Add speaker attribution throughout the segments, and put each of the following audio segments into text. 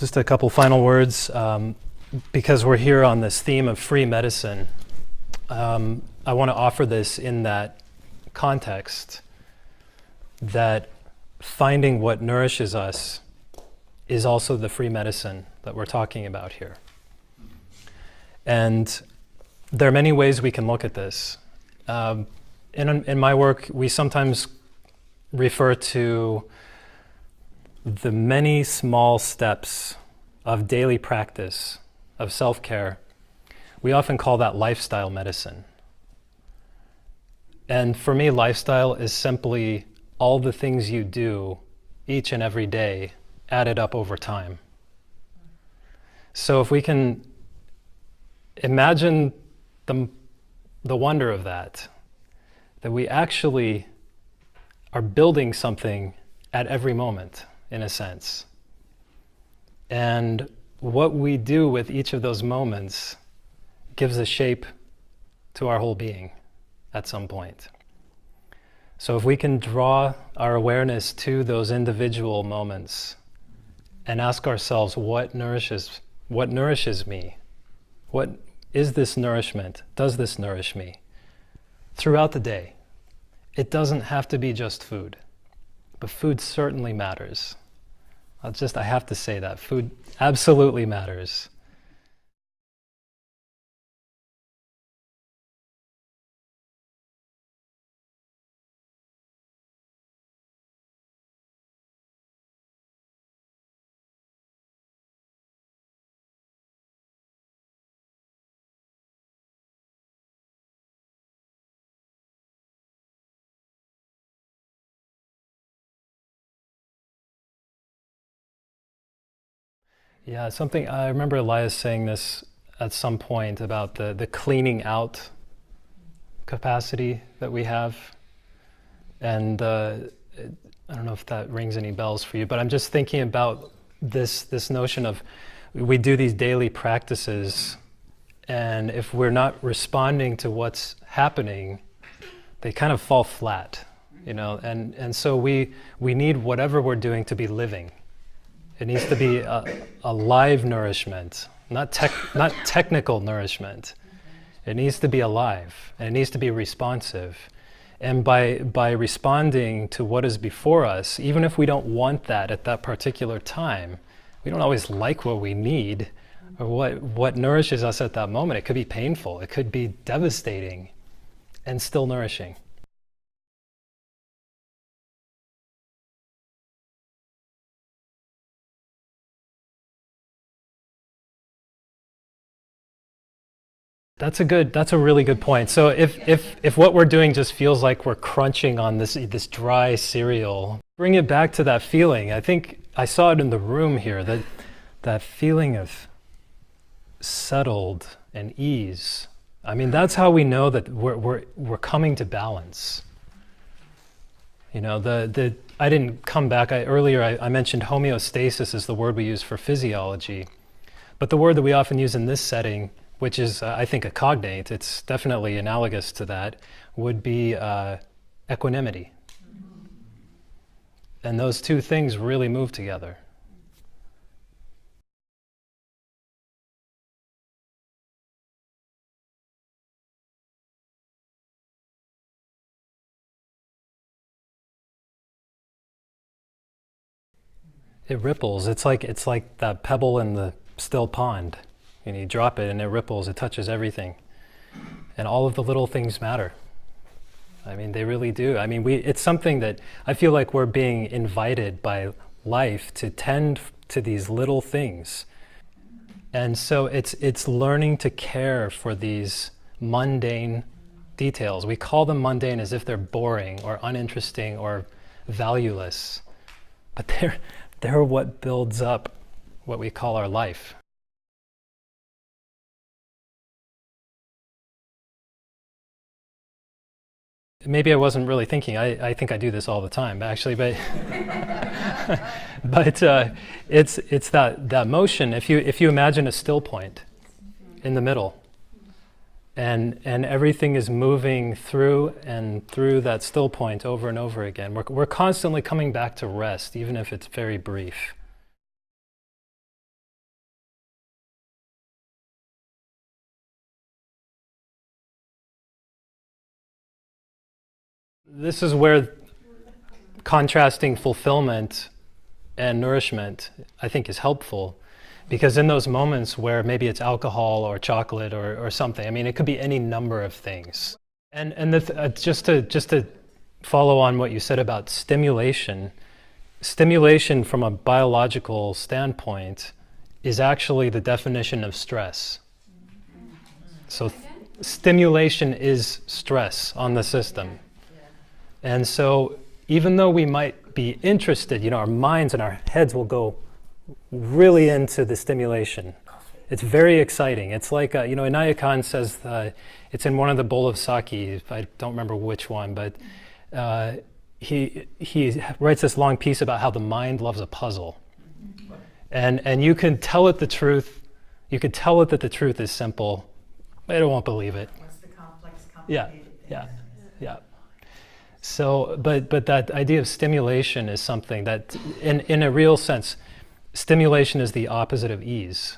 Speaker 1: Just a couple final words, because we're here on this theme of free medicine. I want to offer this in that context, that finding what nourishes us is also the free medicine that we're talking about here. And there are many ways we can look at this. In my work, we sometimes refer to the many small steps of daily practice, of self-care. We often call that lifestyle medicine. And for me, lifestyle is simply all the things you do each and every day added up over time. So if we can imagine the wonder of that we actually are building something at every moment, in a sense. And what we do with each of those moments gives a shape to our whole being at some point. So if we can draw our awareness to those individual moments and ask ourselves, what nourishes me? What is this nourishment? Does this nourish me? Throughout the day. It doesn't have to be just food, but food certainly matters. I have to say that. Food absolutely matters. Yeah, something, I remember Elias saying this at some point about the cleaning out capacity that we have. And I don't know if that rings any bells for you, but I'm just thinking about this notion of we do these daily practices, and if we're not responding to what's happening, they kind of fall flat, you know, and so we need whatever we're doing to be living. It needs to be a live nourishment, not technical nourishment. It needs to be alive, and it needs to be responsive. And by responding to what is before us, even if we don't want that at that particular time, we don't always like what we need or what nourishes us at that moment. It could be painful, it could be devastating, and still nourishing. That's a really good point. So if what we're doing just feels like we're crunching on this dry cereal, bring it back to that feeling. I think I saw it in the room here, that feeling of settled and ease. I mean, that's how we know that we're coming to balance. You know, I didn't come back. Earlier I mentioned homeostasis is the word we use for physiology, but the word that we often use in this setting, which is, I think, a cognate, it's definitely analogous to that, would be equanimity. And those two things really move together. It ripples. It's like that pebble in the still pond. And you drop it and it ripples, it touches everything. And all of the little things matter. I mean, they really do. I mean, it's something that I feel like we're being invited by life to tend to these little things. And so it's learning to care for these mundane details. We call them mundane as if they're boring or uninteresting or valueless. But they're what builds up what we call our life. Maybe I wasn't really thinking. I think I do this all the time, actually. But it's that motion. If you imagine a still point in the middle, and everything is moving through that still point over and over again. We're constantly coming back to rest, even if it's very brief. This is where contrasting fulfillment and nourishment, I think, is helpful. Because in those moments where maybe it's alcohol or chocolate or something, I mean, it could be any number of things. And just to follow on what you said about stimulation, stimulation from a biological standpoint is actually the definition of stress. So stimulation is stress on the system. And so even though we might be interested, our minds and our heads will go really into the stimulation. It's very exciting. It's like, Inaya Khan says, it's in one of the bowl of sake, I don't remember which one, but he writes this long piece about how the mind loves a puzzle. And you can tell it the truth, you could tell it that the truth is simple, but it won't believe it.
Speaker 2: What's the complex, complicated thing?
Speaker 1: Yeah. So, but that idea of stimulation is something that, in a real sense, stimulation is the opposite of ease.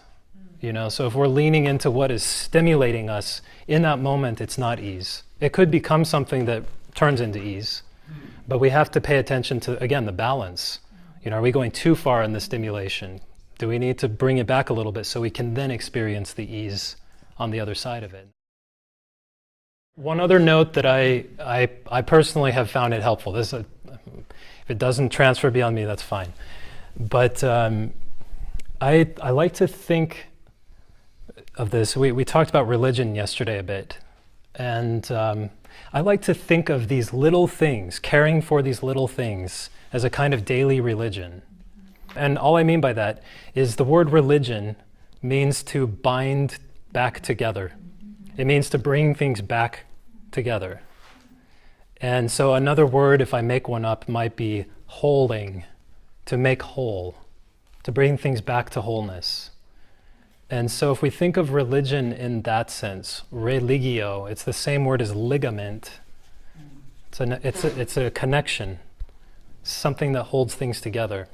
Speaker 1: So if we're leaning into what is stimulating us, in that moment, it's not ease. It could become something that turns into ease, but we have to pay attention to, again, the balance. Are we going too far in the stimulation? Do we need to bring it back a little bit so we can then experience the ease on the other side of it? One other note that I personally have found it helpful. If it doesn't transfer beyond me, that's fine. But I like to think of this. We talked about religion yesterday a bit. And I like to think of these little things, caring for these little things, as a kind of daily religion. And all I mean by that is the word religion means to bind back together. It means to bring things back together. And so another word, if I make one up, might be holding, to make whole, to bring things back to wholeness. And so if we think of religion in that sense, religio, it's the same word as ligament. It's a connection, something that holds things together.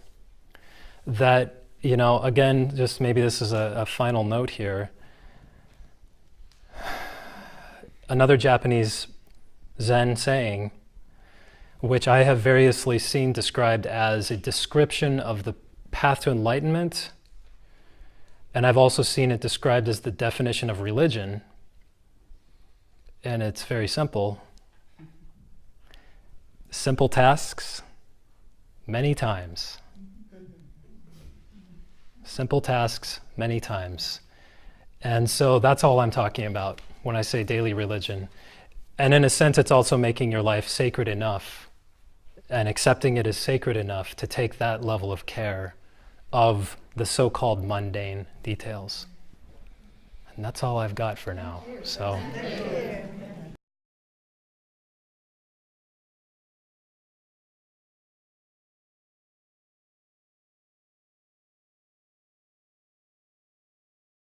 Speaker 1: That, again, just maybe this is a final note here. Another Japanese Zen saying, which I have variously seen described as a description of the path to enlightenment, and I've also seen it described as the definition of religion, and it's very simple. Simple tasks, many times. Simple tasks, many times. And so that's all I'm talking about when I say daily religion. And in a sense, it's also making your life sacred enough and accepting it as sacred enough to take that level of care of the so-called mundane details. And that's all I've got for now. So.